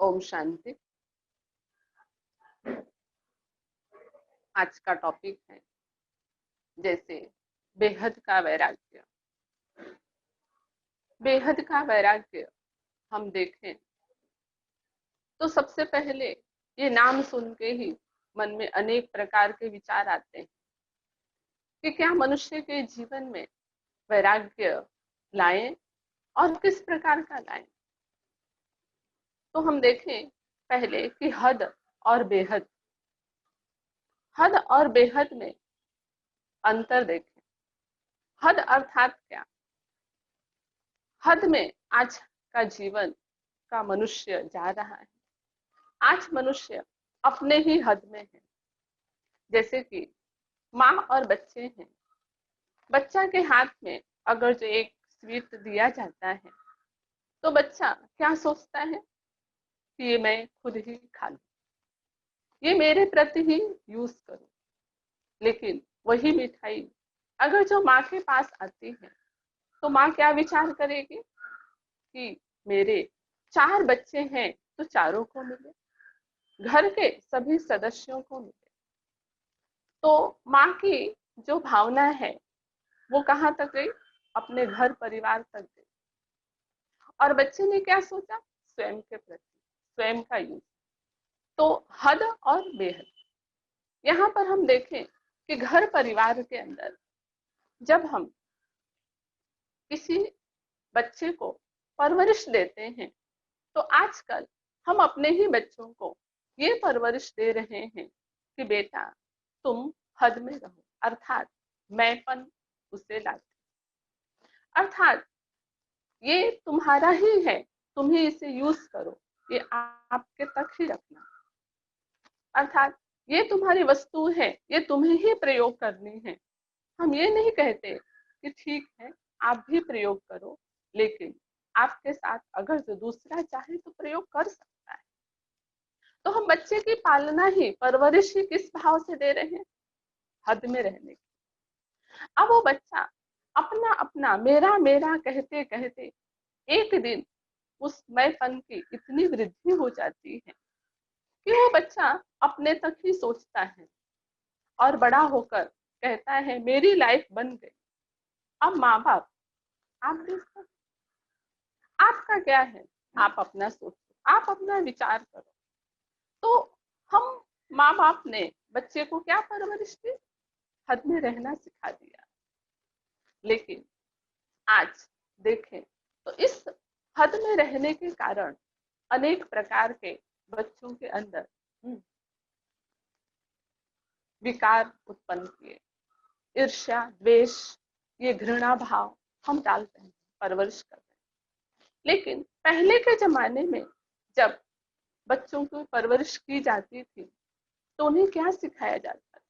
ओम शांति। आज का टॉपिक है जैसे बेहद का वैराग्य। बेहद का वैराग्य हम देखें तो सबसे पहले ये नाम सुन के ही मन में अनेक प्रकार के विचार आते हैं कि क्या मनुष्य के जीवन में वैराग्य लाएं और किस प्रकार का लाएं। तो हम देखें पहले कि हद और बेहद। हद और बेहद में अंतर देखें। हद अर्थात क्या? हद में आज का जीवन का मनुष्य जा रहा है। आज मनुष्य अपने ही हद में है। जैसे कि माँ और बच्चे हैं। बच्चा के हाथ में अगर जो एक स्वीट दिया जाता है तो बच्चा क्या सोचता है कि ये मैं खुद ही खा लूं, ये मेरे प्रति ही यूज करूं। लेकिन वही मिठाई अगर जो माँ के पास आती है तो माँ क्या विचार करेगी कि मेरे 4 बच्चे हैं तो चारों को मिले, घर के सभी सदस्यों को मिले। तो माँ की जो भावना है वो कहाँ तक गई? अपने घर परिवार तक गई। और बच्चे ने क्या सोचा? स्वयं के प्रति, स्वयं का यूज। तो हद और बेहद। यहाँ पर हम देखें कि घर परिवार के अंदर जब हम किसी बच्चे को परवरिश देते हैं तो आजकल हम अपने ही बच्चों को ये परवरिश दे रहे हैं कि बेटा तुम हद में रहो, अर्थात मैंपन उसे लाते, अर्थात ये तुम्हारा ही है, तुम ही इसे यूज करो, ये आपके तक ही रखना, अर्थात ये तुम्हारी वस्तु है, ये तुम्हें ही प्रयोग करनी है। हम ये नहीं कहते कि ठीक है आप भी प्रयोग करो, लेकिन आपके साथ अगर जो दूसरा चाहे तो प्रयोग कर सकता है। तो हम बच्चे की पालना ही, परवरिश ही किस भाव से दे रहे हैं? हद में रहने की। अब वो बच्चा अपना अपना मेरा मेरा कहते कहते एक दिन उस मैंपन की इतनी वृद्धि हो जाती है कि वो बच्चा अपने तक ही सोचता है और बड़ा होकर कहता है मेरी लाइफ बन गई। अब माँ बाप, आप देखो आपका क्या है, आप अपना सोचो, आप अपना विचार करो। तो हम माँ बाप ने बच्चे को क्या परवरिश दी? हद में रहना सिखा दिया। लेकिन आज देखें तो इस हद में रहने के कारण अनेक प्रकार के बच्चों के अंदर विकार उत्पन्न किए। ईर्ष्या, द्वेष, ये घृणा भाव हम डालते हैं, परवरिश करते हैं। लेकिन पहले के जमाने में जब बच्चों की परवरिश की जाती थी तो उन्हें क्या सिखाया जाता था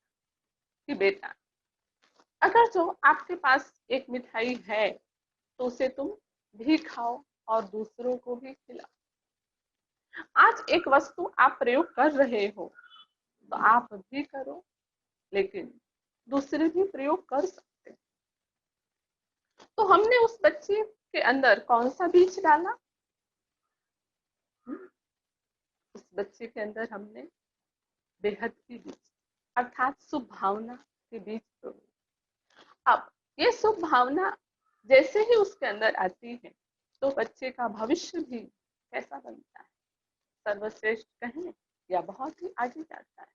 कि बेटा अगर जो आपके पास एक मिठाई है तो उसे तुम भी खाओ और दूसरों को भी खिलाओ। आज एक वस्तु आप प्रयोग कर रहे हो तो आप भी करो, लेकिन दूसरे भी प्रयोग कर सकते हैं। तो हमने उस बच्चे के अंदर कौन सा बीज डाला? उस बच्चे के अंदर हमने बेहद की बीज, अर्थात शुभ भावना के बीज बोए। अब ये शुभ भावना जैसे ही उसके अंदर आती है तो बच्चे का भविष्य भी कैसा बनता है? सर्वश्रेष्ठ कहें या बहुत ही आगे जाता है।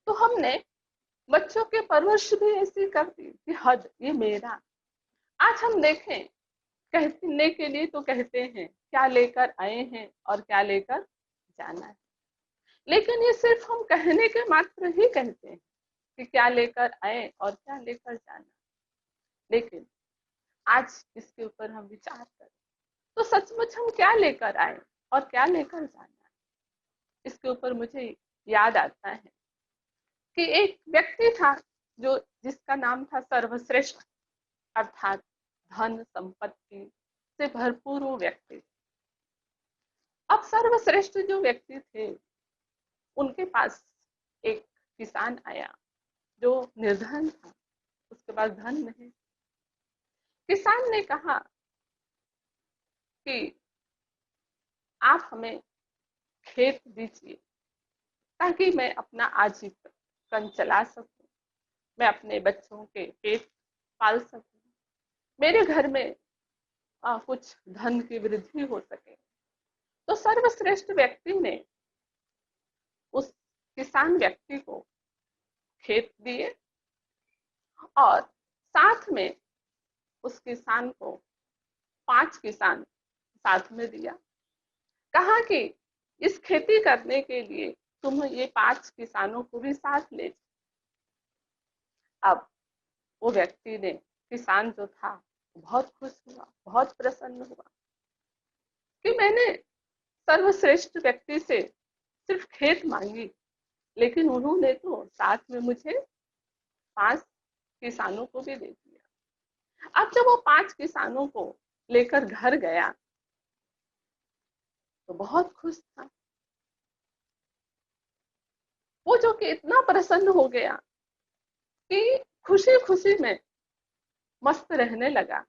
तो हमने बच्चों के परवरिश भी ऐसी कर दी कि हद, ये मेरा। आज हम देखें कहने के लिए तो कहते हैं क्या लेकर आए हैं और क्या लेकर जाना है, लेकिन ये सिर्फ हम कहने के मात्र ही कहते हैं कि क्या लेकर आए और क्या लेकर जाना। लेकिन आज इसके ऊपर हम विचार करें तो सचमुच हम क्या लेकर आए और क्या लेकर जाना है? इसके ऊपर मुझे याद आता है कि एक व्यक्ति था जो जिसका नाम था सर्वश्रेष्ठ, अर्थात धन संपत्ति से भरपूर वो व्यक्ति। अब सर्वश्रेष्ठ जो व्यक्ति थे उनके पास एक किसान आया जो निर्धन था, उसके पास धन नहीं। किसान ने कहा कि आप हमें खेत दीजिए ताकि मैं अपना आजीवन चला सकूं, मैं अपने बच्चों के पेट पाल सकूं, मेरे घर में कुछ धन की वृद्धि हो सके। तो सर्वश्रेष्ठ व्यक्ति ने उस किसान व्यक्ति को खेत दिए और साथ में उस किसान को 5 किसान साथ में दिया। कहा कि इस खेती करने के लिए तुम ये 5 किसानों को भी साथ ले। अब वो व्यक्ति ने, किसान जो था, बहुत खुश हुआ, बहुत प्रसन्न हुआ कि मैंने सर्वश्रेष्ठ व्यक्ति से सिर्फ खेत मांगी, लेकिन उन्होंने तो साथ में मुझे 5 किसानों को भी दे दिया। अब जब वो 5 किसानों को लेकर घर गया तो बहुत खुश था। वो जो कि इतना प्रसन्न हो गया कि खुशी खुशी में मस्त रहने लगा,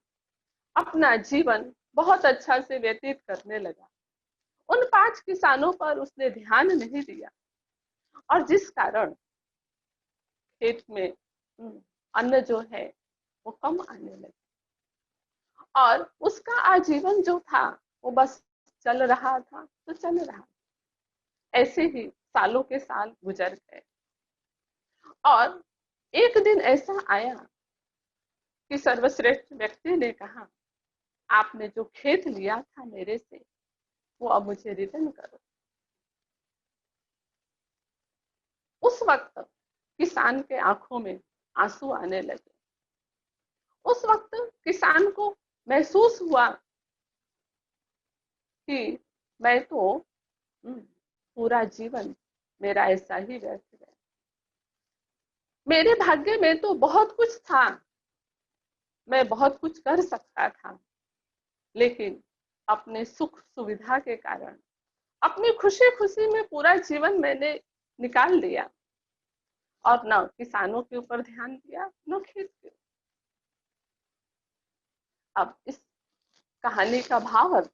अपना जीवन बहुत अच्छा से व्यतीत करने लगा। उन 5 किसानों पर उसने ध्यान नहीं दिया और जिस कारण खेत में अन्न जो है वो कम आने लगा और उसका आजीवन जो था वो बस चल रहा था तो चल रहा। ऐसे ही सालों के साल गुजर गए और एक दिन ऐसा आया कि सर्वश्रेष्ठ व्यक्ति ने कहा, आपने जो खेत लिया था मेरे से वो अब मुझे रिटर्न करो। उस वक्त किसान के आंखों में आंसू आने लगे। उस वक्त किसान को महसूस हुआ कि मैं तो पूरा जीवन मेरा ऐसा ही व्यर्थ गया। मेरे भाग्य में तो बहुत कुछ था, मैं बहुत कुछ कर सकता था, लेकिन अपने सुख सुविधा के कारण, अपनी खुशी खुशी में पूरा जीवन मैंने निकाल दिया और न किसानों के ऊपर ध्यान दिया न खेत के। अब इस कहानी का भाव अर्थ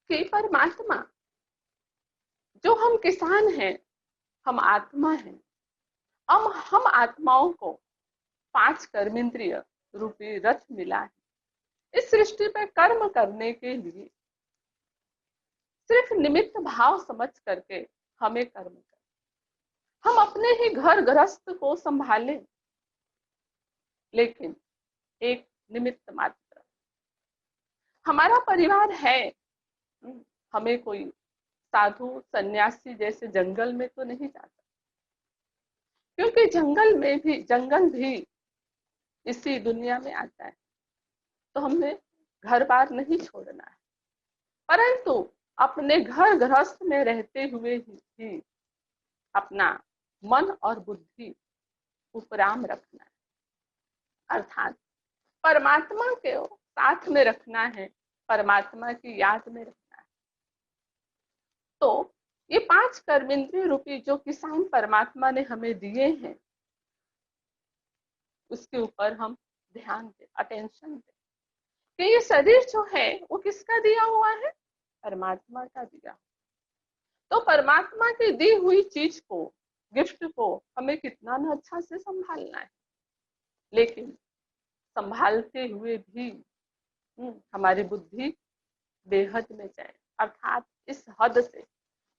कि परमात्मा, जो हम किसान हैं, हम आत्मा हैं। अब हम आत्माओं को 5 कर्मेंद्रिय रूपी रथ मिला है इस सृष्टि पे कर्म करने के लिए। सिर्फ निमित्त भाव समझ करके हमें कर्म कर, हम अपने ही घर गृहस्थ को संभालें, लेकिन एक निमित्त मात्र। हमारा परिवार है, हमें कोई साधु सन्यासी जैसे जंगल में तो नहीं जाता, क्योंकि जंगल भी इसी दुनिया में आता है। तो हमें घर बार नहीं छोड़ना है, परंतु अपने घर गृहस्थ में रहते हुए ही अपना मन और बुद्धि उपराम रखना है, अर्थात परमात्मा के साथ में रखना है, परमात्मा की याद में रखना है। तो ये 5 कर्मेंद्रिय रूपी जो किसान परमात्मा ने हमें दिए हैं, उसके ऊपर हम ध्यान दें, अटेंशन दें कि ये शरीर जो है वो किसका दिया हुआ है? परमात्मा का दिया। तो परमात्मा की दी हुई चीज को, गिफ्ट को हमें कितना न अच्छा से संभालना है, लेकिन संभालते हुए भी हमारी बुद्धि बेहद में जाए, अर्थात इस हद से,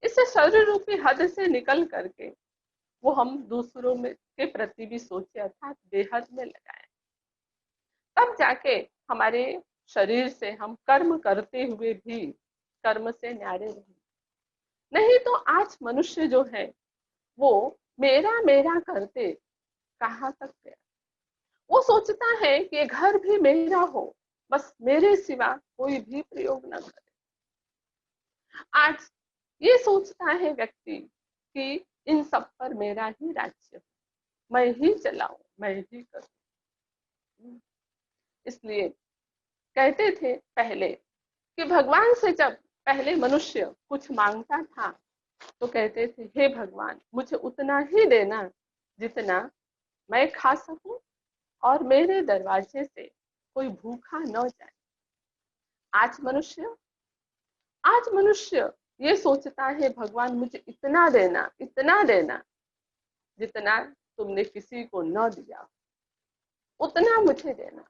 इस शरीर रूपी हद से निकल करके वो हम दूसरों में के प्रति भी सोचे, अर्थात बेहद में लगाए। तब जाके हमारे शरीर से हम कर्म करते हुए भी कर्म से न्यारे रहे। नहीं तो आज मनुष्य जो है वो मेरा मेरा करते कहाँ तक गया। वो सोचता है कि घर भी मेरा हो, बस मेरे सिवा कोई भी प्रयोग न करे। आज ये सोचता है व्यक्ति कि इन सब पर मेरा ही राज्य, मैं ही चलाऊं, मैं ही करूं। इसलिए कहते थे पहले कि भगवान से जब पहले मनुष्य कुछ मांगता था तो कहते थे, हे भगवान मुझे उतना ही देना जितना मैं खा सकूं और मेरे दरवाजे से कोई भूखा न जाए। आज मनुष्य ये सोचता है भगवान मुझे इतना देना जितना तुमने किसी को न दिया, उतना मुझे देना।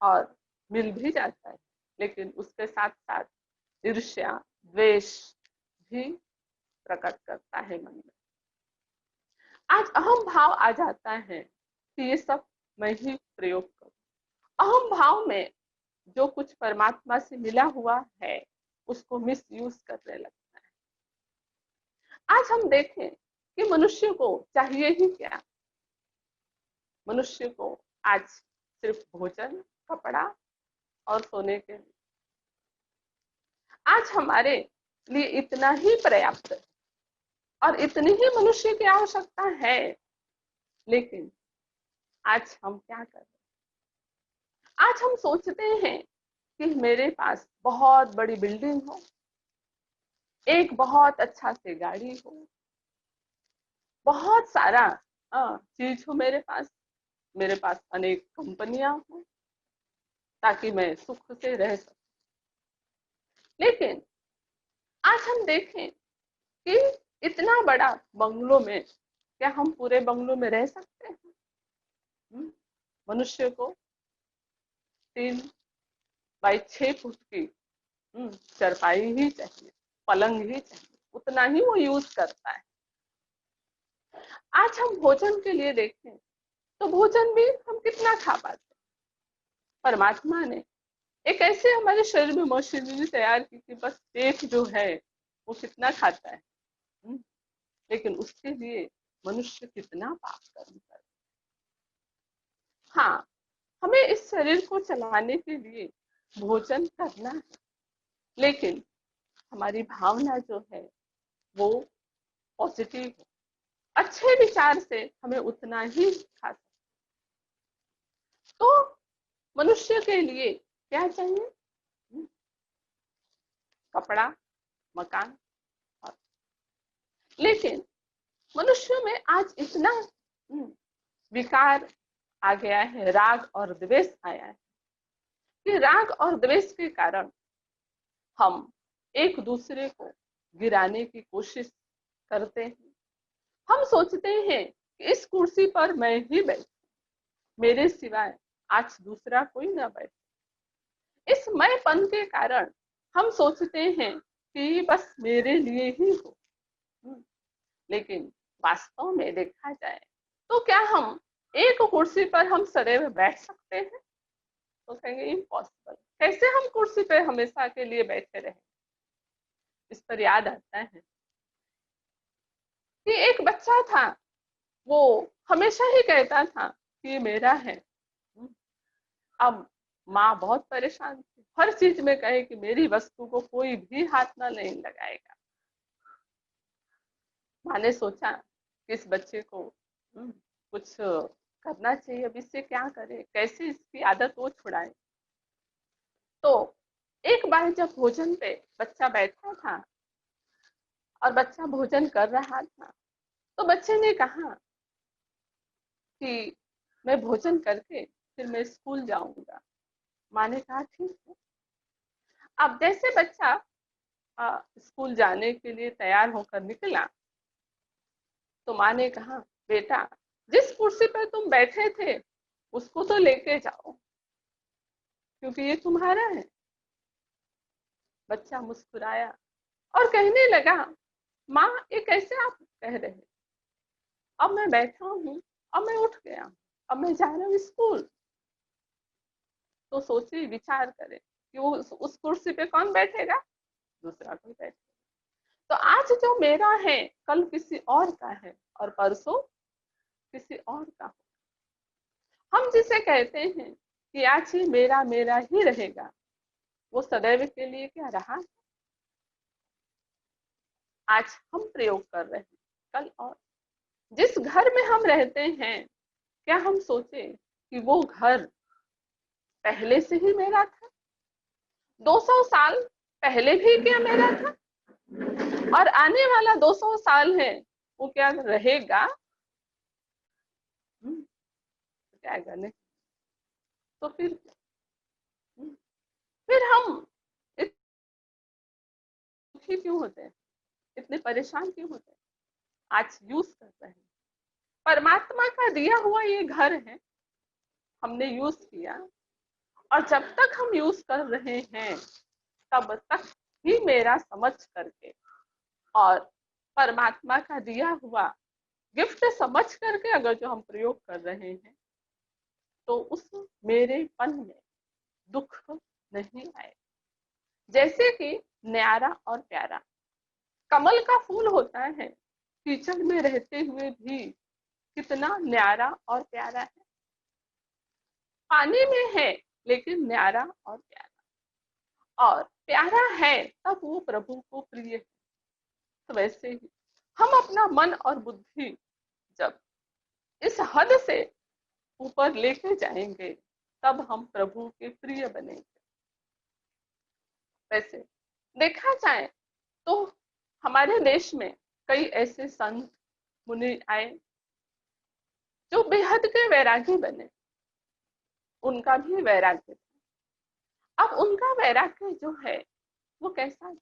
और मिल भी जाता है, लेकिन उसके साथ साथ ईर्ष्या, द्वेष भी प्रकट करता है मन में। आज अहम भाव आ जाता है कि ये सब मैं ही प्रयोग करूं। अहम भाव में जो कुछ परमात्मा से मिला हुआ है उसको मिस यूज करने लगता है। आज हम देखें कि मनुष्य को चाहिए ही क्या। मनुष्य को आज सिर्फ भोजन, कपड़ा और सोने के लिए, आज हमारे लिए इतना ही पर्याप्त है और इतनी ही मनुष्य की आवश्यकता है। लेकिन आज हम क्या कर रहे हैं? आज हम सोचते हैं कि मेरे पास बहुत बड़ी बिल्डिंग हो, एक बहुत अच्छा से गाड़ी हो, बहुत सारा चीज हो मेरे पास अनेक कंपनियां हो, ताकि मैं सुख से रह सकूं। लेकिन आज हम देखें कि इतना बड़ा बंगलों में, क्या हम पूरे बंगलों में रह सकते हैं? मनुष्य को 3 बाई 6 फुट की चारपाई ही चाहिए, पलंग ही चाहिए, उतना ही वो यूज करता है। आज हम भोजन के लिए देखें तो भोजन भी हम कितना खा पाते हैं। परमात्मा ने एक ऐसे हमारे शरीर में मशीनरी तैयार की कि बस पेट जो है वो कितना खाता है। लेकिन उसके लिए मनुष्य कितना पाप कर्म कर। हाँ, हमें इस शरीर को चलाने के लिए भोजन करना है, लेकिन हमारी भावना जो है वो पॉजिटिव हो, अच्छे विचार से हमें उतना ही खा सकते। तो मनुष्य के लिए क्या चाहिए? कपड़ा, मकान। और लेकिन मनुष्य में आज इतना विकार आ गया है, राग और द्वेष आया है कि राग और द्वेष के कारण हम एक दूसरे को गिराने की कोशिश करते हैं। हम सोचते हैं कि इस कुर्सी पर मैं ही बैठूं, मेरे सिवाय आज दूसरा कोई ना बैठे। इस मैंपन के कारण हम सोचते हैं कि बस मेरे लिए ही हो। लेकिन वास्तव में देखा जाए तो क्या हम एक कुर्सी पर हम सदैव बैठ सकते हैं? तो कहेंगे इम्पॉसिबल। कैसे हम कुर्सी पे हमेशा के लिए बैठे रहे? इस पर याद आता है कि एक बच्चा था, वो हमेशा ही कहता था कि ये मेरा है। अब माँ बहुत परेशान थी, हर चीज में कहे कि मेरी वस्तु को कोई भी हाथ ना नहीं लगाएगा। माँ ने सोचा कि इस बच्चे को कुछ करना चाहिए, अब इससे क्या करे, कैसे इसकी आदत वो छुड़ाए। तो एक बार जब भोजन पे बच्चा बैठा था और बच्चा भोजन कर रहा था, तो बच्चे ने कहा कि मैं भोजन करके फिर मैं स्कूल जाऊंगा। माँ ने कहा ठीक है। अब जैसे बच्चा स्कूल जाने के लिए तैयार होकर निकला, तो माँ ने कहा बेटा, जिस कुर्सी पर तुम बैठे थे उसको तो लेके जाओ, क्योंकि ये तुम्हारा है। बच्चा मुस्कुराया और कहने लगा, माँ ये कैसे आप कह रहे हैं? अब मैं बैठा हूँ, अब मैं उठ गया, अब मैं जा रहा हूँ स्कूल। तो सोचे, विचार करें कि वो उस कुर्सी पे कौन बैठेगा? दूसरा कोई बैठेगा। तो आज जो मेरा है कल किसी और का है और परसों किसी और का हो। हम जिसे कहते हैं कि आज ही मेरा मेरा ही रहेगा, वो सदैव के लिए क्या रहा? आज हम प्रयोग कर रहे हैं, कल और। जिस घर में हम रहते हैं, क्या हम सोचे कि वो घर पहले से ही मेरा था? 200 साल पहले भी क्या मेरा था? और आने वाला 200 साल है वो क्या रहेगा? क्या करने? तो फिर हम दुखी क्यों होते हैं, इतने परेशान क्यों होते हैं? आज यूज कर रहे हैं, परमात्मा का दिया हुआ ये घर है, हमने यूज किया, और जब तक हम यूज कर रहे हैं तब तक ही मेरा समझ करके और परमात्मा का दिया हुआ गिफ्ट समझ करके अगर जो हम प्रयोग कर रहे हैं तो उस मेरेपन में दुख नहीं आए। जैसे कि न्यारा और प्यारा कमल का फूल होता है, कीचड़ में रहते हुए भी कितना न्यारा और प्यारा है, पानी में है लेकिन न्यारा और प्यारा, और प्यारा है तब वो प्रभु को प्रिय है। तो वैसे ही हम अपना मन और बुद्धि जब इस हद से ऊपर लेके जाएंगे तब हम प्रभु के प्रिय बनेंगे। वैसे देखा जाए तो हमारे देश में कई ऐसे संत मुनि आए जो बेहद के वैरागी बने, उनका भी वैराग्य था। अब उनका वैराग्य जो है वो कैसा है?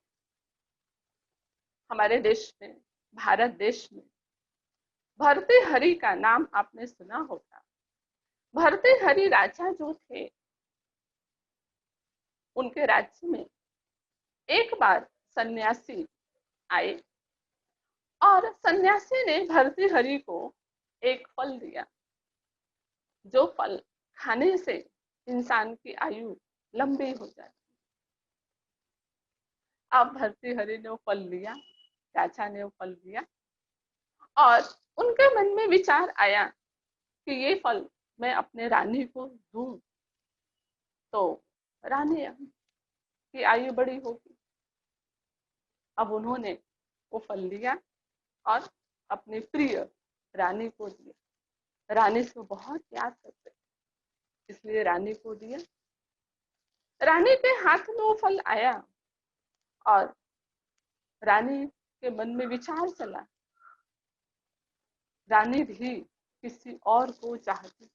हमारे देश में, भारत देश में भर्तृहरि का नाम आपने सुना होगा। भर्तृहरि राजा जो थे, उनके राज्य में एक बार सन्यासी आए और सन्यासी ने भर्तृहरि को एक फल दिया, जो फल खाने से इंसान की आयु लंबी हो जाती। अब भर्तृहरि ने वो फल लिया, राजा ने वो फल लिया, और उनके मन में विचार आया कि ये फल मैं अपने रानी को दूं तो रानी की आयु बड़ी होगी। अब उन्होंने वो फल लिया और अपनी प्रिय रानी को दिया। रानी से बहुत प्यार करते, इसलिए रानी को दिया। रानी के हाथ में वो फल आया और रानी के मन में विचार चला, रानी भी किसी और को चाहती।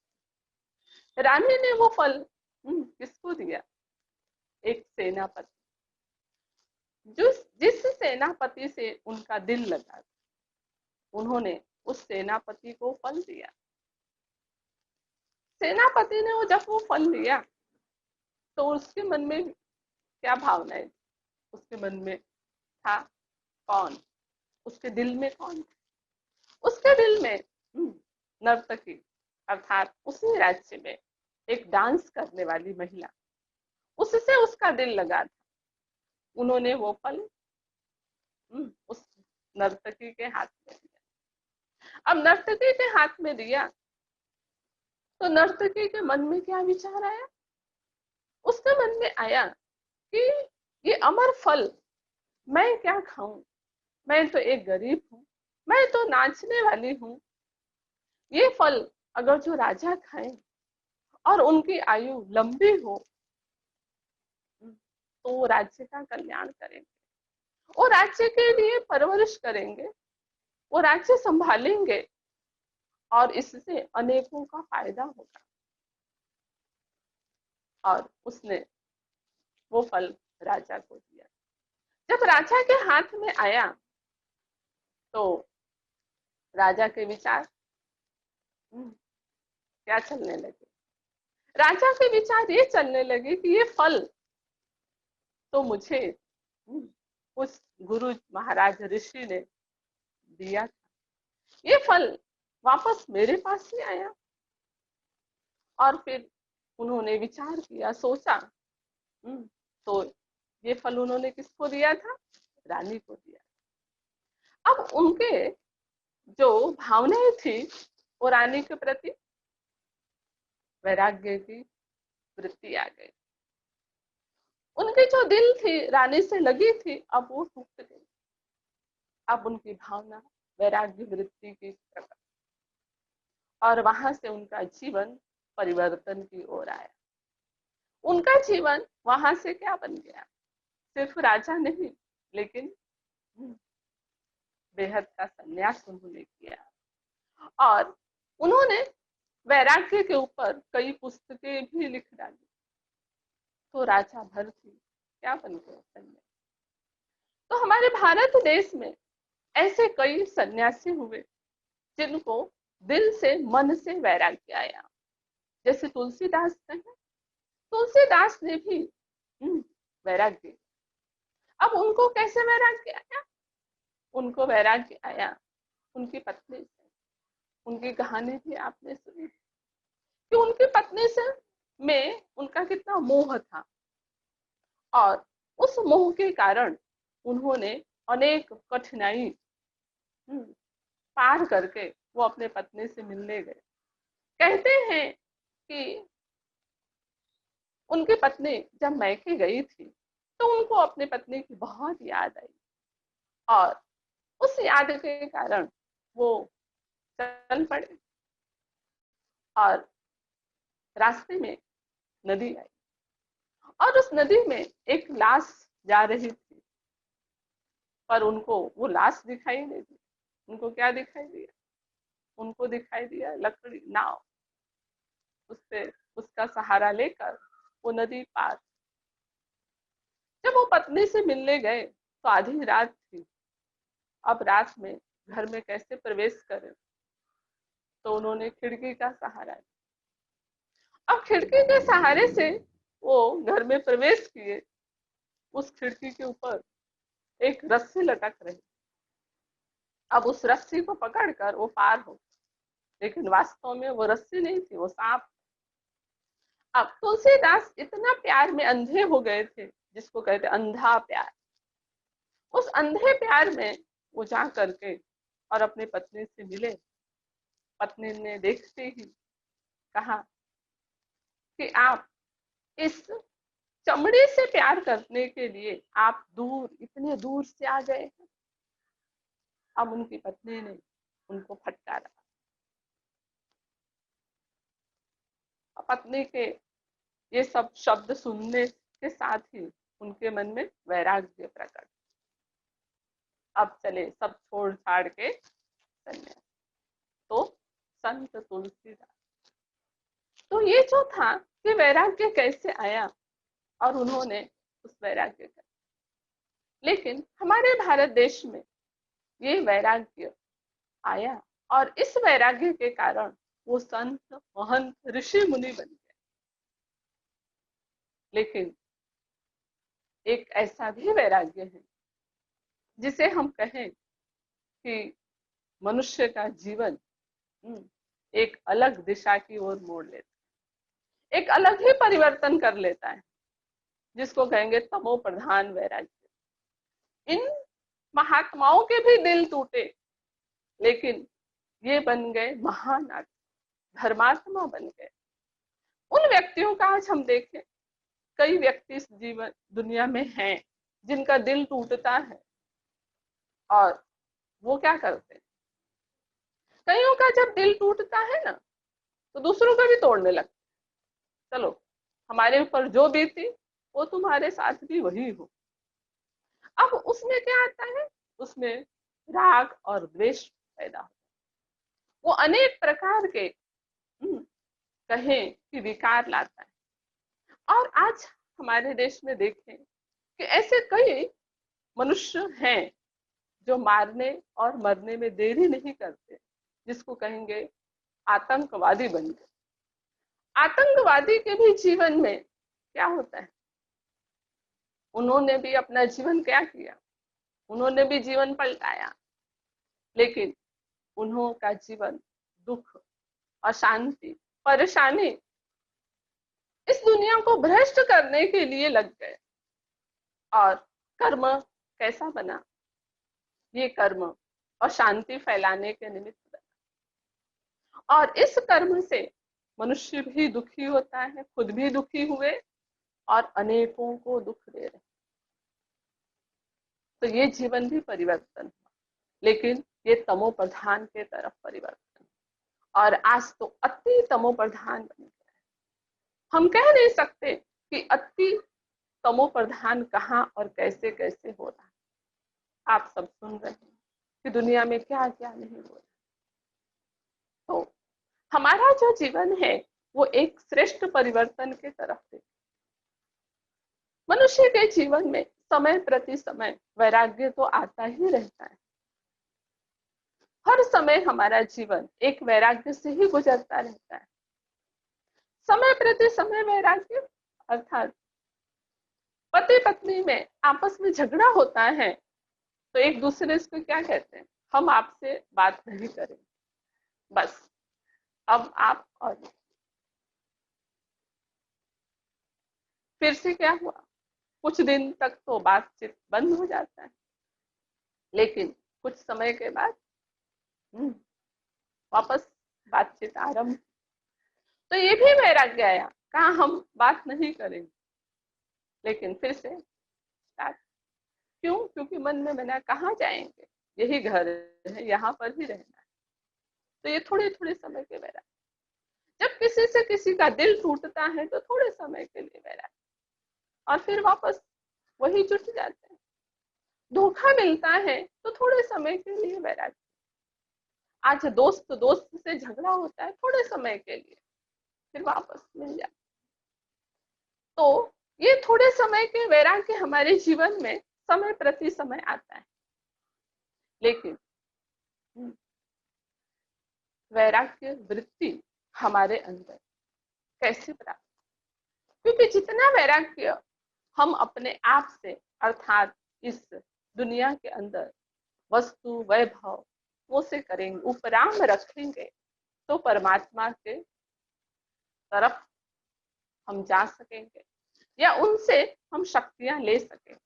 रानी ने वो फल किसको दिया? एक सेनापति, जिस सेनापति से उनका दिल लगा, उन्होंने उस सेनापति को फल दिया। सेनापति ने वो जब वो फल लिया तो उसके मन में क्या भावनाएं? उसके मन में था कौन? उसके दिल में कौन था? उसके दिल में नर्तकी, अर्थात उसी राज्य में एक डांस करने वाली महिला, उससे उसका दिल लगा था। उन्होंने वो फल उस नर्तकी के हाथ में दिया। अब नर्तकी के हाथ में दिया तो नर्तकी के मन में क्या विचार आया? उसके मन में आया कि ये अमर फल मैं क्या खाऊं, मैं तो एक गरीब हूँ, मैं तो नाचने वाली हूँ। ये फल अगर जो राजा खाए और उनकी आयु लंबी हो तो वो राज्य का कल्याण करेंगे, वो राज्य के लिए परवरिश करेंगे, वो राज्य संभालेंगे और इससे अनेकों का फायदा होगा। और उसने वो फल राजा को दिया। जब राजा के हाथ में आया तो राजा के विचार क्या चलने लगे? राजा के विचार ये चलने लगे कि ये फल तो मुझे उस गुरु महाराज ऋषि ने दिया था, ये फल वापस मेरे पास ही आया। और फिर उन्होंने विचार किया, सोचा, तो ये फल उन्होंने किसको दिया था? रानी को दिया। अब उनके जो भावनाएं थी वो रानी के प्रति वैराग्य की वृत्ति आ गई। उनकी जो दिल थी रानी से लगी थी, अब वो टूट गई। अब उनकी भावना वैराग्य वृत्ति की प्रकट, और वहां से उनका जीवन परिवर्तन की ओर आया। उनका जीवन वहां से क्या बन गया? सिर्फ राजा नहीं, लेकिन बेहद का संन्यास उन्होंने किया और उन्होंने वैराग्य के ऊपर कई पुस्तकें भी लिख डाली। तो राजा भरत क्या बन गए? तो हमारे भारत देश में ऐसे कई सन्यासी हुए जिनको दिल से मन से वैराग्य आया। जैसे तुलसीदास हैं, तुलसीदास ने भी वैराग्य। अब उनको कैसे वैराग्य आया? उनको वैराग्य आया उनकी पत्नी से। उनकी कहानी भी आपने सुनी कि उनकी पत्नी से में उनका कितना मोह था, और उस मोह के कारण उन्होंने अनेक कठिनाई पार करके वो अपने पत्नी से मिलने गए। कहते हैं कि उनकी पत्नी जब मैके गई थी तो उनको अपनी पत्नी की बहुत याद आई, और उस याद के कारण वो चल पड़े और रास्ते में नदी आई, और उस नदी में एक लाश जा रही थी, पर उनको वो लाश दिखाई नहीं दी। उनको क्या दिखाई दिया? उनको दिखाई दिया लकड़ी, नाव। उससे उसका सहारा लेकर वो नदी पार। जब वो पत्नी से मिलने गए तो आधी रात थी। अब रात में घर में कैसे प्रवेश करें, तो उन्होंने खिड़की का सहारा लिया। अब खिड़की के सहारे से वो घर में प्रवेश किए। उस खिड़की के ऊपर एक रस्सी लटक रही। अब उस रस्सी को पकड़कर वो पार हो, लेकिन वास्तव में वो रस्सी नहीं थी, वो सांप। अब तुलसीदास इतना प्यार में अंधे हो गए थे, जिसको कहते अंधा प्यार। उस अंधे प्यार में वो जा करके और अपनी पत्नी से मिले। पत्नी ने देखते ही कहा कि आप इस चमड़ी से प्यार करने के लिए आप दूर, इतने दूर से आ गए हैं। अब उनकी पत्नी ने उनको फटकारा। पत्नी के ये सब शब्द सुनने के साथ ही उनके मन में वैराग्य प्रकट। अब चले सब छोड़ छाड़ के सन्यास। तो संत तुलसीदास, तो ये जो था कि वैराग्य कैसे आया और उन्होंने उस वैराग्य का, लेकिन हमारे भारत देश में ये वैराग्य आया और इस वैराग्य के कारण वो संत, महंत, ऋषि मुनि बन गए। लेकिन एक ऐसा भी वैराग्य है जिसे हम कहें कि मनुष्य का जीवन एक अलग दिशा की ओर मोड़ लेता है, एक अलग ही परिवर्तन कर लेता है, जिसको कहेंगे तमो प्रधान वैराग्य। इन महात्माओं के भी दिल टूटे, लेकिन ये बन गए महान धर्मात्मा बन गए। उन व्यक्तियों का आज हम देखें, कई व्यक्ति इस जीवन दुनिया में हैं जिनका दिल टूटता है, और वो क्या करते हैं, कईयों का जब दिल टूटता है ना तो दूसरों का भी तोड़ने लगते। चलो हमारे ऊपर जो बीती वो तुम्हारे साथ भी वही हो। अब उसमें क्या आता है, उसमें राग और द्वेष पैदा हो, वो अनेक प्रकार के कहें कि विकार लाता है। और आज हमारे देश में देखें कि ऐसे कई मनुष्य हैं जो मारने और मरने में देरी नहीं करते, जिसको कहेंगे आतंकवादी बन गए। आतंकवादी के भी जीवन में क्या होता है, उन्होंने भी अपना जीवन क्या किया, उन्होंने भी जीवन पलटाया, लेकिन उन्हों का जीवन दुख, अशांति, परेशानी, इस दुनिया को भ्रष्ट करने के लिए लग गए। और कर्म कैसा बना, ये कर्म अशांति फैलाने के निमित्त बना, और इस कर्म से मनुष्य भी दुखी होता है, खुद भी दुखी हुए और अनेकों को दुख दे रहे। तो ये जीवन भी परिवर्तन हुआ, लेकिन ये तमो प्रधान के तरफ परिवर्तन, और आज तो अति तमो प्रधान बन गया है। हम कह नहीं सकते कि अति तमो प्रधान कहाँ और कैसे कैसे हो रहा है। आप सब सुन रहे हैं कि दुनिया में क्या क्या नहीं हो रहा। तो हमारा जो जीवन है वो एक श्रेष्ठ परिवर्तन के तरफ है। मनुष्य के जीवन में समय प्रति समय वैराग्य तो आता ही रहता है। हर समय हमारा जीवन एक वैराग्य से ही गुजरता रहता है। समय प्रति समय वैराग्य अर्थात पति पत्नी में आपस में झगड़ा होता है तो एक दूसरे से क्या कहते हैं, हम आपसे बात नहीं करेंगे, बस अब आप और फिर से क्या हुआ, कुछ दिन तक तो बातचीत बंद हो जाता है, लेकिन कुछ समय के बाद वापस बातचीत आरंभ। तो ये भी वैराग्य आया, कहा हम बात नहीं करेंगे, लेकिन फिर से स्टार्ट। क्यों? क्योंकि मन में बना कहाँ जाएंगे, यही घर है, यहाँ पर ही रहना है। तो ये थोड़े थोड़े समय के वैराग्य। जब किसी से किसी का दिल टूटता है तो थोड़े समय के लिए वैराग्य, और फिर वापस वही जुट जाते हैं। धोखा मिलता है तो थोड़े समय के लिए वैराग्य। आज दोस्त दोस्त से झगड़ा होता है, थोड़े समय के लिए, फिर वापस मिल जाता। तो ये थोड़े समय के वैराग्य हमारे जीवन में समय प्रति समय आता है। लेकिन वैराग्य वृत्ति हमारे अंदर कैसे प्राप्त? क्योंकि जितना वैराग्य हम अपने आप से अर्थात इस दुनिया के अंदर वस्तु वैभव वो से करेंगे, उपराम रखेंगे, तो परमात्मा के तरफ हम जा सकेंगे या उनसे हम शक्तियां ले सकेंगे।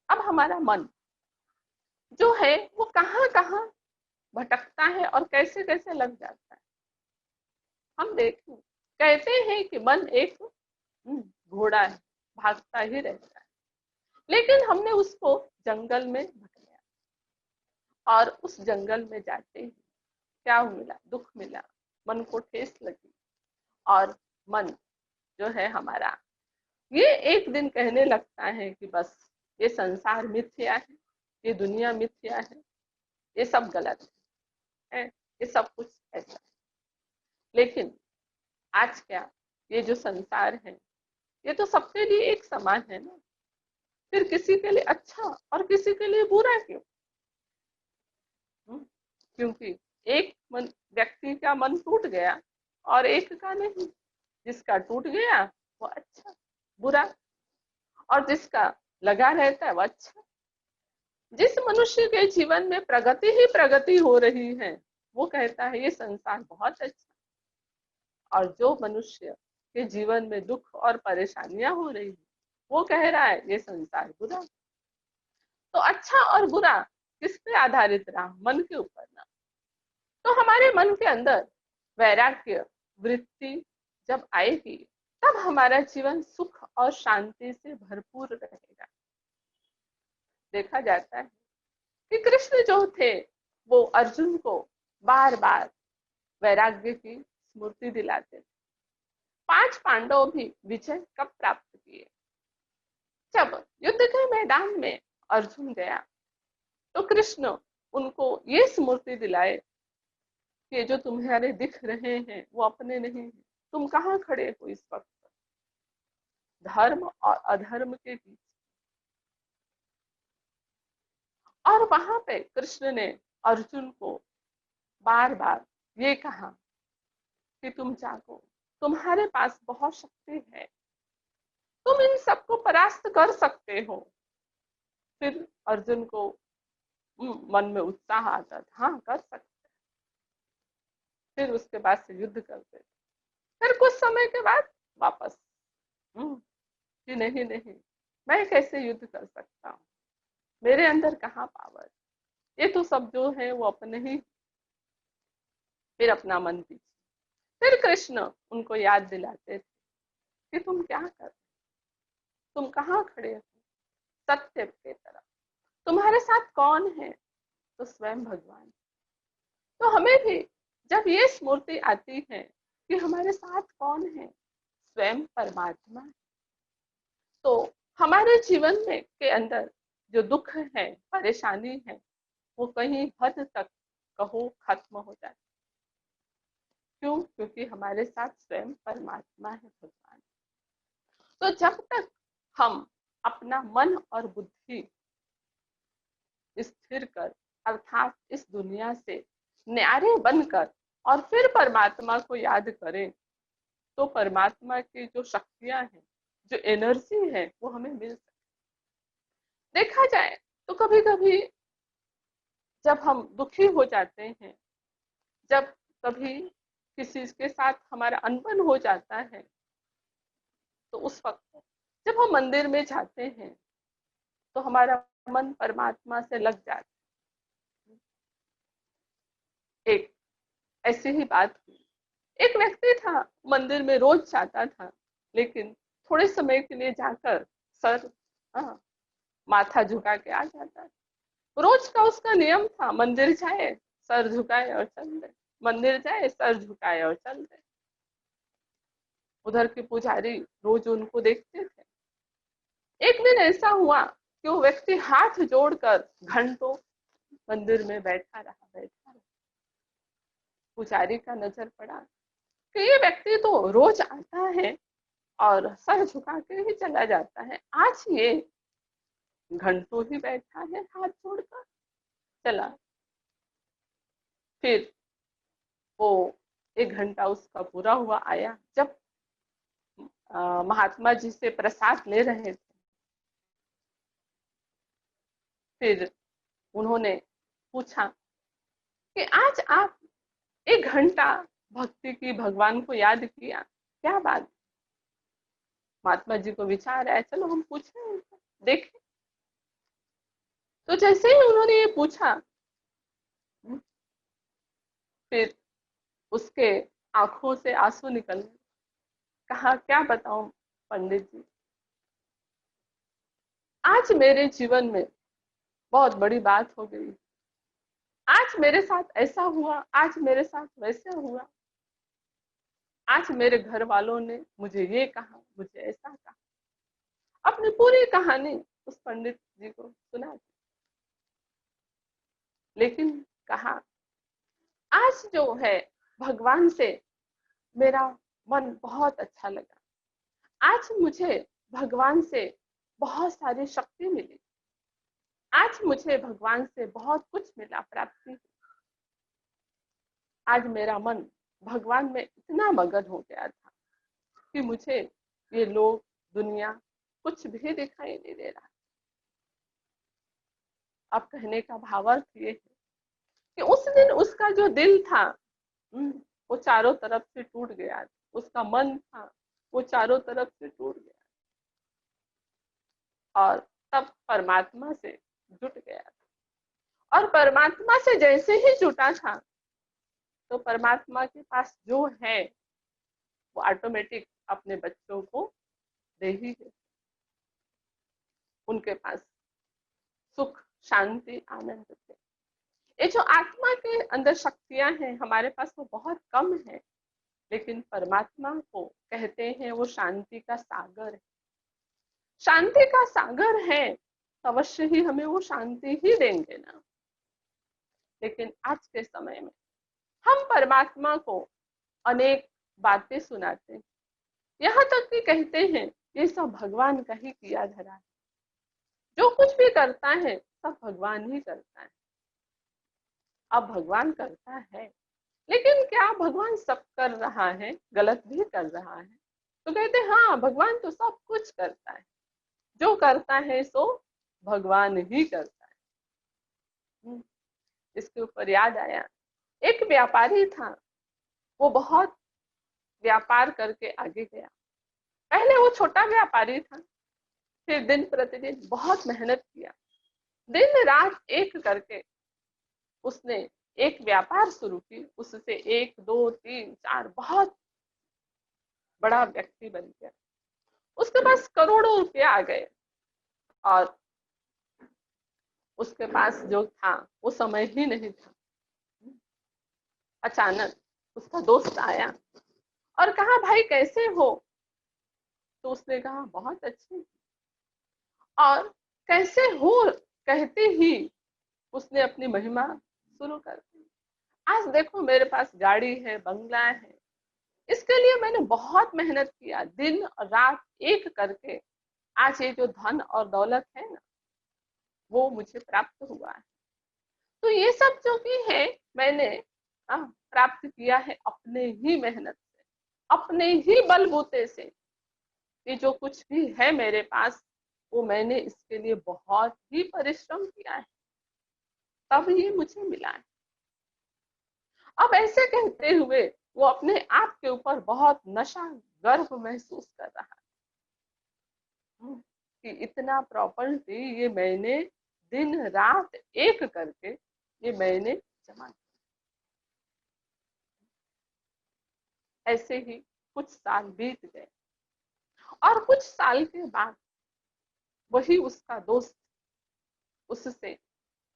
अब हमारा मन जो है वो कहाँ कहाँ भटकता है और कैसे कैसे लग जाता है। हम देखें, कहते हैं कि मन एक घोड़ा है, भागता ही रहता है, लेकिन हमने उसको जंगल में भटकाया और उस जंगल में जाते ही क्या मिला? दुख मिला, मन को ठेस लगी, और मन जो है हमारा ये एक दिन कहने लगता है कि बस ये संसार मिथ्या है, ये दुनिया मिथ्या है, ये सब गलत है, ये सब कुछ ऐसा है। लेकिन आज क्या, ये जो संसार है ये तो सबके लिए एक समान है ना, फिर किसी के लिए अच्छा और किसी के लिए बुरा क्यों? क्योंकि एक मन व्यक्ति का मन टूट गया और एक का नहीं, जिसका टूट गया वो अच्छा, बुरा, और जिसका लगा रहता है वो अच्छा। जिस मनुष्य के जीवन में प्रगति ही प्रगति हो रही है वो कहता है ये संसार बहुत अच्छा, और जो मनुष्य के जीवन में दुख और परेशानियां हो रही है वो कह रहा है ये संसार बुरा। तो अच्छा और बुरा किस पे आधारित रहा? मन के ऊपर ना। तो हमारे मन के अंदर वैराग्य वृत्ति जब आएगी तब हमारा जीवन सुख और शांति से भरपूर रहेगा। देखा जाता है कि कृष्ण जो थे वो अर्जुन को बार बार वैराग्य की स्मृति दिलाते थे। 5 पांडव भी विजय कब प्राप्त किए? जब युद्ध के मैदान में अर्जुन गया तो कृष्ण उनको ये स्मृति दिलाए कि जो तुम्हारे दिख रहे हैं वो अपने नहीं है, तुम कहाँ खड़े हो इस वक्त धर्म और अधर्म के बीच। और वहां पे कृष्ण ने अर्जुन को बार बार ये कहा कि तुम जागो, तुम्हारे पास बहुत शक्ति है, तुम इन सबको परास्त कर सकते हो। फिर अर्जुन को मन में उत्साह आता था, हाँ कर सकते। फिर उसके बाद से युद्ध करते, फिर कुछ समय के बाद वापस कि नहीं नहीं, मैं कैसे युद्ध कर सकता हूँ, मेरे अंदर कहाँ पावर, ये तो सब जो है वो अपने ही। फिर अपना मन पीछे, फिर कृष्ण उनको याद दिलाते थे कि तुम क्या कर, तुम कहाँ खड़े हो सत्य के तरफ, तुम्हारे साथ कौन है? तो स्वयं भगवान। तो हमें भी जब ये स्मृति आती है कि हमारे साथ कौन है, स्वयं परमात्मा, तो हमारे जीवन में के अंदर जो दुख है परेशानी है वो कहीं हद तक कहो खत्म हो जाए। क्यों? क्योंकि हमारे साथ स्वयं परमात्मा है, भगवान। तो जब तक हम अपना मन और बुद्धि स्थिर कर, अर्थात इस दुनिया से न्यारे बनकर और फिर परमात्मा को याद करें, तो परमात्मा की जो शक्तियां हैं, जो एनर्जी है, वो हमें मिल सकती। देखा जाए तो कभी कभी जब हम दुखी हो जाते हैं, जब कभी किसी के साथ हमारा अनबन हो जाता है, तो उस वक्त जब हम मंदिर में जाते हैं तो हमारा मन परमात्मा से लग जाता है। एक ऐसी ही बात हुई, एक व्यक्ति था, मंदिर में रोज जाता था, लेकिन थोड़े समय के लिए जाकर सर, हाँ, माथा झुका के आ जाता है। रोज का उसका नियम था, मंदिर जाए सर झुकाए और चल दे, मंदिर जाए सर झुकाए और चल दे। उधर के पुजारी रोज उनको देखते थे। एक दिन ऐसा हुआ कि वो व्यक्ति हाथ जोड़कर घंटों मंदिर में बैठा रहा। पुजारी का नजर पड़ा कि ये व्यक्ति तो रोज आता है और सर झुका के ही चला जाता है, आज ये घंटों ही बैठा है हाथ जोड़कर। चला, फिर वो 1 घंटा उसका पूरा हुआ, आया, जब महात्मा जी से प्रसाद ले रहे थे, फिर उन्होंने पूछा कि आज आप 1 घंटा भक्ति की, भगवान को याद किया, क्या बात। महात्मा जी को विचार आया, चलो हम पूछे, देखें। तो जैसे ही उन्होंने ये पूछा, फिर उसके आंखों से आंसू निकलने। कहा, क्या बताऊं पंडित जी, आज मेरे जीवन में बहुत बड़ी बात हो गई, आज मेरे साथ ऐसा हुआ, आज मेरे साथ वैसा हुआ, आज मेरे घर वालों ने मुझे ये कहा, मुझे ऐसा कहा। अपनी पूरी कहानी उस पंडित जी को सुना दी। लेकिन कहा, आज जो है भगवान से मेरा मन बहुत अच्छा लगा, आज मुझे भगवान से बहुत सारी शक्ति मिली, आज मुझे भगवान से बहुत कुछ मिला, प्राप्ति। आज मेरा मन भगवान में इतना मगन हो गया था कि मुझे ये लोग, दुनिया कुछ भी दिखाई नहीं दे रहा। अब कहने का भावार्थ ये है कि उस दिन उसका जो दिल था, वो चारों तरफ से टूट गया, उसका मन था वो चारों तरफ से टूट गया, और तब परमात्मा से जुट गया था। और परमात्मा से जैसे ही जुटा था, तो परमात्मा के पास जो है वो ऑटोमेटिक अपने बच्चों को दे ही है। उनके पास सुख, शांति, आनंद थे। ये जो आत्मा के अंदर शक्तियां हैं हमारे पास, वो बहुत कम है, लेकिन परमात्मा को कहते हैं वो शांति का सागर है। शांति का सागर है, अवश्य ही हमें वो शांति ही देंगे ना। लेकिन आज के समय में हम परमात्मा को अनेक बातें सुनाते हैं, यहाँ तक कि कहते हैं ये सब भगवान का ही किया धरा है, जो कुछ भी करता है सब भगवान ही करता है। अब भगवान करता है, लेकिन क्या भगवान सब कर रहा है, गलत भी कर रहा है? तो कहते हैं हाँ, भगवान तो सब कुछ करता है, जो करता है सो भगवान ही करता है। इसके ऊपर याद आया, एक व्यापारी था, वो बहुत व्यापार करके आगे गया। पहले वो छोटा व्यापारी था, फिर दिन प्रतिदिन बहुत मेहनत किया, दिन रात एक करके उसने एक व्यापार शुरू की, उससे 1, 2, 3, 4 बहुत बड़ा व्यक्ति बन गया। उसके पास करोड़ों रुपया आ गए, और उसके पास जो था वो समय ही नहीं था। अचानक उसका दोस्त आया और कहा, भाई कैसे हो? तो उसने कहा, बहुत अच्छे। और कैसे हो कहते ही उसने अपनी महिमा शुरू कर दी। आज देखो मेरे पास गाड़ी है, बंगला है, इसके लिए मैंने बहुत मेहनत किया, दिन और रात एक करके आज ये जो धन और दौलत है ना, वो मुझे प्राप्त हुआ है। तो ये सब जो भी है मैंने प्राप्त किया है अपने ही मेहनत से, अपने ही बलबूते से। ये जो कुछ भी है मेरे पास, वो मैंने इसके लिए बहुत ही परिश्रम किया है, तब ये मुझे मिला है। अब ऐसे कहते हुए वो अपने आप के ऊपर बहुत नशा गर्व महसूस कर रहा है कि इतना प्रॉपर्टी ये मैंने दिन रात एक करके ये मैंने जमा किया। ऐसे ही कुछ साल बीत गए और कुछ साल के बाद वही उसका दोस्त उससे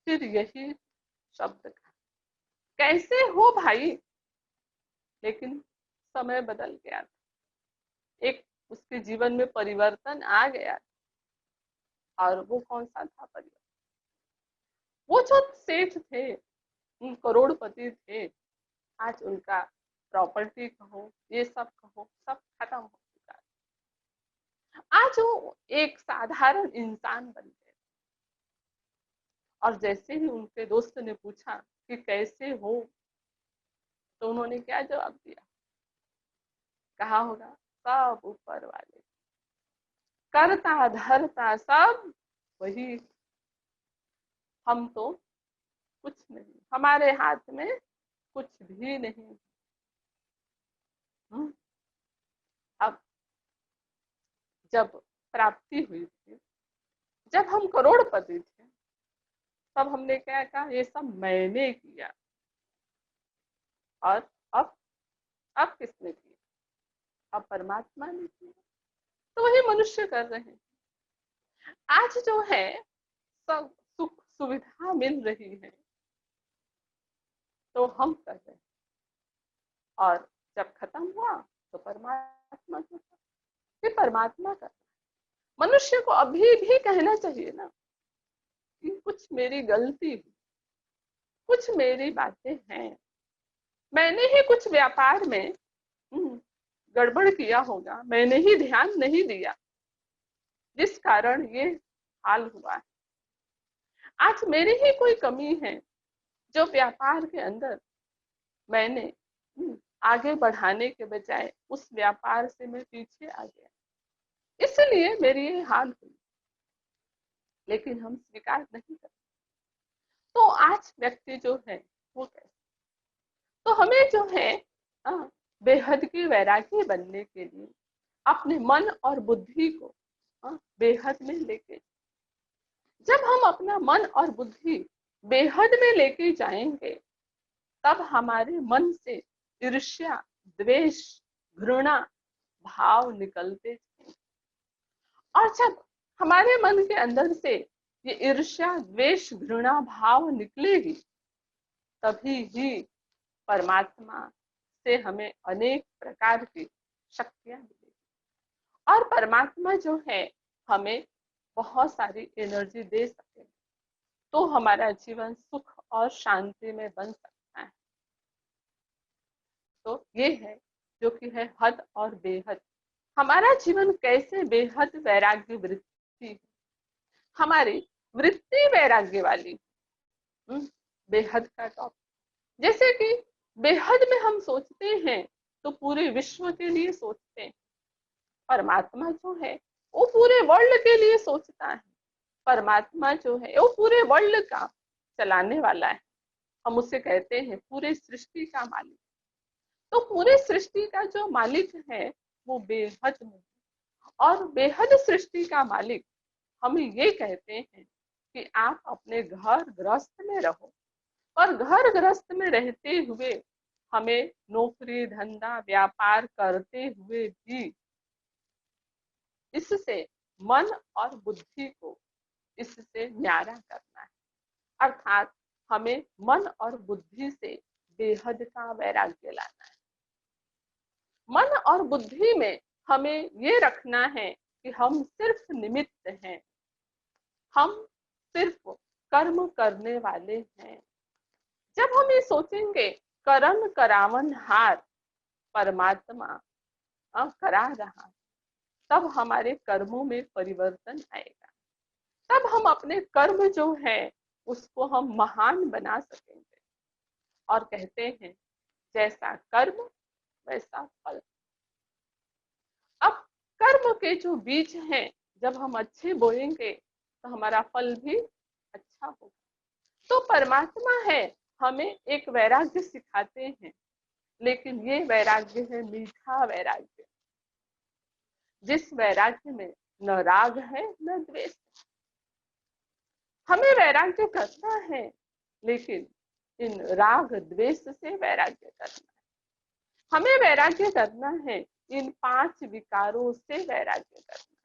फिर यही शब्द कहा, कैसे हो भाई। लेकिन समय बदल गया था, एक उसके जीवन में परिवर्तन आ गया। और वो कौन सा था परिवर्तन? वो जो सेठ थे, करोड़पति थे, आज उनका प्रॉपर्टी कहो, ये सब कहो, सब खत्म हो चुका है। आज वो एक साधारण इंसान बन गए। और जैसे ही उनके दोस्त ने पूछा कि कैसे हो, तो उन्होंने क्या जवाब दिया? कहा होगा सब ऊपर वाले, करता धरता सब वही, हम तो कुछ नहीं, हमारे हाथ में कुछ भी नहीं। अब जब प्राप्ति हुई थी, जब हम करोड़पति थे, तब हमने क्या कहा? ये सब मैंने किया। और अब अब किसने किया? अब परमात्मा ने किया। तो वही मनुष्य कर रहे हैं। आज जो है सब सुख सुविधा मिल रही है, तो हम कर रहे हैं। और जब खत्म हुआ तो परमात्मा को, फिर परमात्मा कर रहा है। मनुष्य को अभी भी कहना चाहिए ना कि कुछ मेरी गलती हुई, कुछ मेरी बातें हैं, मैंने ही कुछ व्यापार में गड़बड़ किया होगा, मैंने ही ध्यान नहीं दिया, जिस कारण ये हाल हुआ है। आज मेरी ही कोई कमी है, जो व्यापार के अंदर मैंने आगे बढ़ाने के बजाय उस व्यापार से मैं पीछे आ गया, इसलिए मेरी ये हाल हुई। लेकिन हम स्वीकार नहीं करते। तो आज व्यक्ति जो है वो कैसे? तो हमें जो है बेहद की वैरागी बनने के लिए अपने मन और बुद्धि को बेहद में लेके, जब हम अपना मन और बुद्धि बेहद में लेके जाएंगे, तब हमारे मन से ईर्ष्या, द्वेष, घृणा भाव निकलते हैं। और जब हमारे मन के अंदर से ये ईर्ष्या, द्वेष, घृणा भाव निकलेगी, तभी ही परमात्मा से हमें अनेक प्रकार की शक्तियां मिलेगी। और परमात्मा जो है हमें बहुत सारी एनर्जी दे सके, तो हमारा जीवन सुख और शांति में बन सकता है। तो ये है जो कि है हद और बेहद। हमारा जीवन कैसे बेहद वैराग्य वृत्ति, हमारी वृत्ति वैराग्य वाली, बेहद का टॉपिक। जैसे कि बेहद में हम सोचते हैं तो पूरे विश्व के लिए सोचते हैं। परमात्मा जो है वो पूरे वर्ल्ड के लिए सोचता है। परमात्मा जो है वो पूरे वर्ल्ड का चलाने वाला है। हम उसे कहते हैं पूरे सृष्टि का मालिक। तो पूरे सृष्टि का जो मालिक है वो बेहद में, और बेहद सृष्टि का मालिक हमें ये कहते हैं कि आप अपने घर गृहस्थ में रहो, और घर गृहस्थ में रहते हुए हमें नौकरी धंधा व्यापार करते हुए भी इससे मन और बुद्धि को इससे न्यारा करना है। अर्थात हमें मन और बुद्धि से बेहद का वैराग्य लाना है। मन और बुद्धि में हमें ये रखना है कि हम सिर्फ निमित्त हैं, हम सिर्फ कर्म करने वाले हैं। जब हम ये सोचेंगे करन करावन हार परमात्मा करा रहा, तब हमारे कर्मों में परिवर्तन आएगा, तब हम अपने कर्म जो है उसको हम महान बना सकेंगे। और कहते हैं जैसा कर्म वैसा फल। अब कर्म के जो बीज हैं जब हम अच्छे बोएंगे तो हमारा फल भी अच्छा होगा। तो परमात्मा है, हमें एक वैराग्य सिखाते हैं, लेकिन ये वैराग्य है मीठा वैराग्य, जिस वैराग्य में न राग है न द्वेष। हमें वैराग्य करना है, लेकिन इन राग द्वेष से वैराग्य करना है। हमें वैराग्य करना है, इन 5 विकारों से वैराग्य करना है।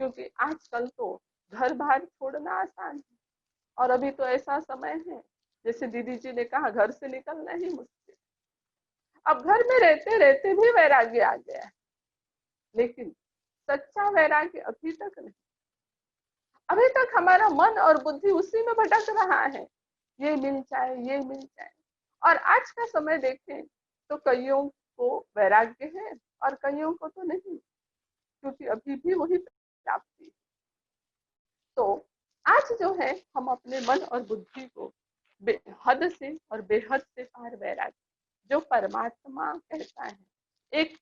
क्योंकि आजकल तो घर बार छोड़ना आसान है, और अभी तो ऐसा समय है, जैसे दीदी जी ने कहा, घर से निकलना ही मुश्किल। अब घर में रहते रहते भी वैराग्य आ गया है, लेकिन सच्चा वैराग्य अभी तक नहीं। अभी तक हमारा मन और बुद्धि उसी में भटक रहा है, ये मिल जाए ये मिल जाए। और आज का समय देखें तो कईयों को वैराग्य है और कईयों को तो नहीं, क्योंकि अभी भी वही प्राप्ति। तो आज जो है हम अपने मन और बुद्धि को हद से और बेहद से पार वैराग्य, जो परमात्मा कहता है, एक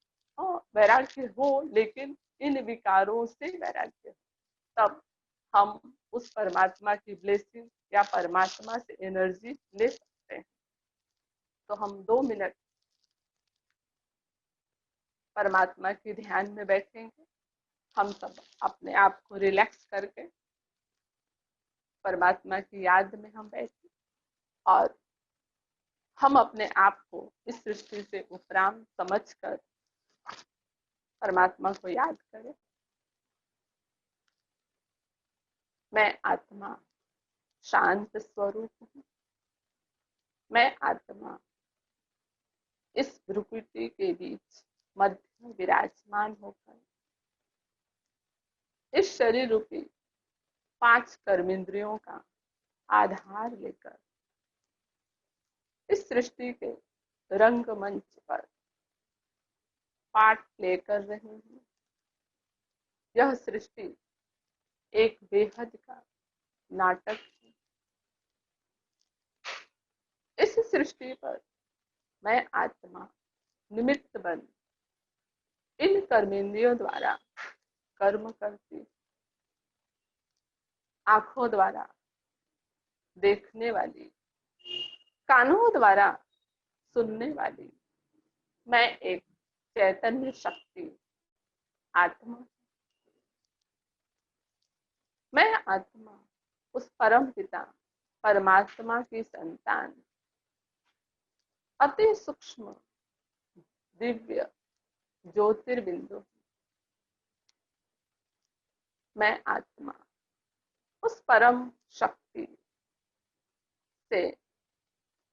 वैराग्य हो, लेकिन इन विकारों से वैराग्य हो, तब हम उस परमात्मा की ब्लेसिंग या परमात्मा से एनर्जी ले सकते हैं। तो हम 2 मिनट परमात्मा के ध्यान में बैठेंगे। हम सब अपने आप को रिलैक्स करके परमात्मा की याद में हम बैठे, और हम अपने आप को इस सृष्टि से उपराम समझकर परमात्मा को याद करें। मैं आत्मा शांत स्वरूप हूँ। मैं आत्मा इस प्रकृति के बीच मध्य में विराजमान होकर इस शरीर रूपी 5 कर्मेंद्रियों का आधार लेकर इस सृष्टि के रंगमंच पर पार्ट प्ले कर रही हूँ। यह सृष्टि एक बेहद का नाटक है। इस सृष्टि पर मैं आत्मा निमित्त बन इन कर्मेंद्रियों द्वारा कर्म करती, आंखों द्वारा देखने वाली, कानों द्वारा सुनने वाली मैं एक चैतन्य शक्ति आत्मा। मैं आत्मा उस परम पिता परमात्मा की संतान, अति सूक्ष्म दिव्य ज्योतिर्बिंदु। मैं आत्मा उस परम शक्ति से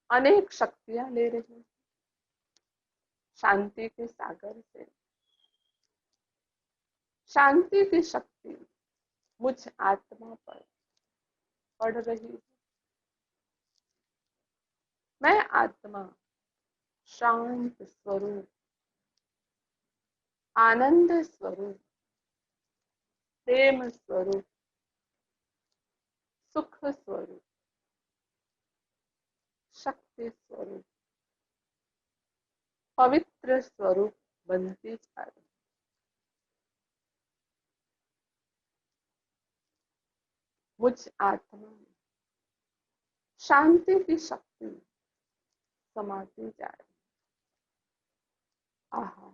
अनेक शक्तियां ले रही हूँ। शांति के सागर से शांति की शक्ति मुझ आत्मा पर पड़ रही है। मैं आत्मा शांत स्वरूप, आनंद स्वरूप, प्रेम स्वरूप, सुख स्वरूप, शक्ति स्वरूप, पवित्र स्वरूप बनती जा रही। मुझ आत्मा में शांति की शक्ति समाती जा रही। आहा,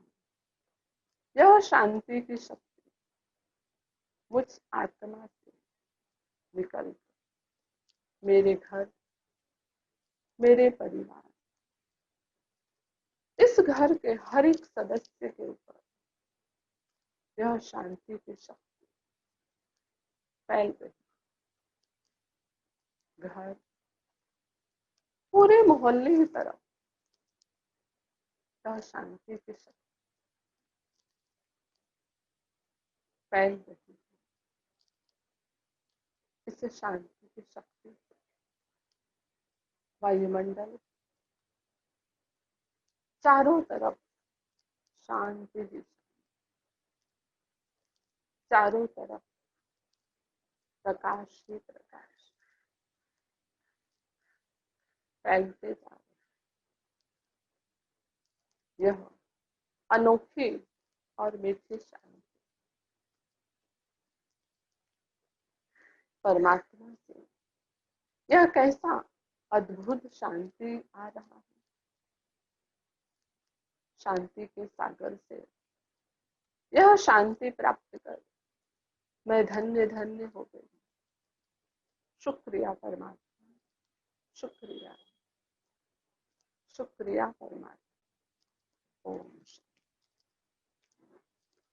यह शांति की शक्ति मुझ आत्मा से निकल मेरे घर, मेरे परिवार, इस घर के हर एक सदस्य के ऊपर यह शांति की शक्ति फैल रही। घर, पूरे मोहल्ले की तरफ यह शांति की शक्ति फैल रही है। इस शांति की शक्ति से वायुमंडल चारों तरफ शांति ही, चारों तरफ प्रकाश ही प्रकाश फैलते जा रहे। यह अनोखी और मीठी शांति परमात्मा से, यह कैसा अद्भुत शांति आ रहा है। शांति के सागर से यह शांति प्राप्त कर मैं धन्य धन्य हो गई। शुक्रिया परमात्मा, शुक्रिया, शुक्रिया परमात्मा। ओम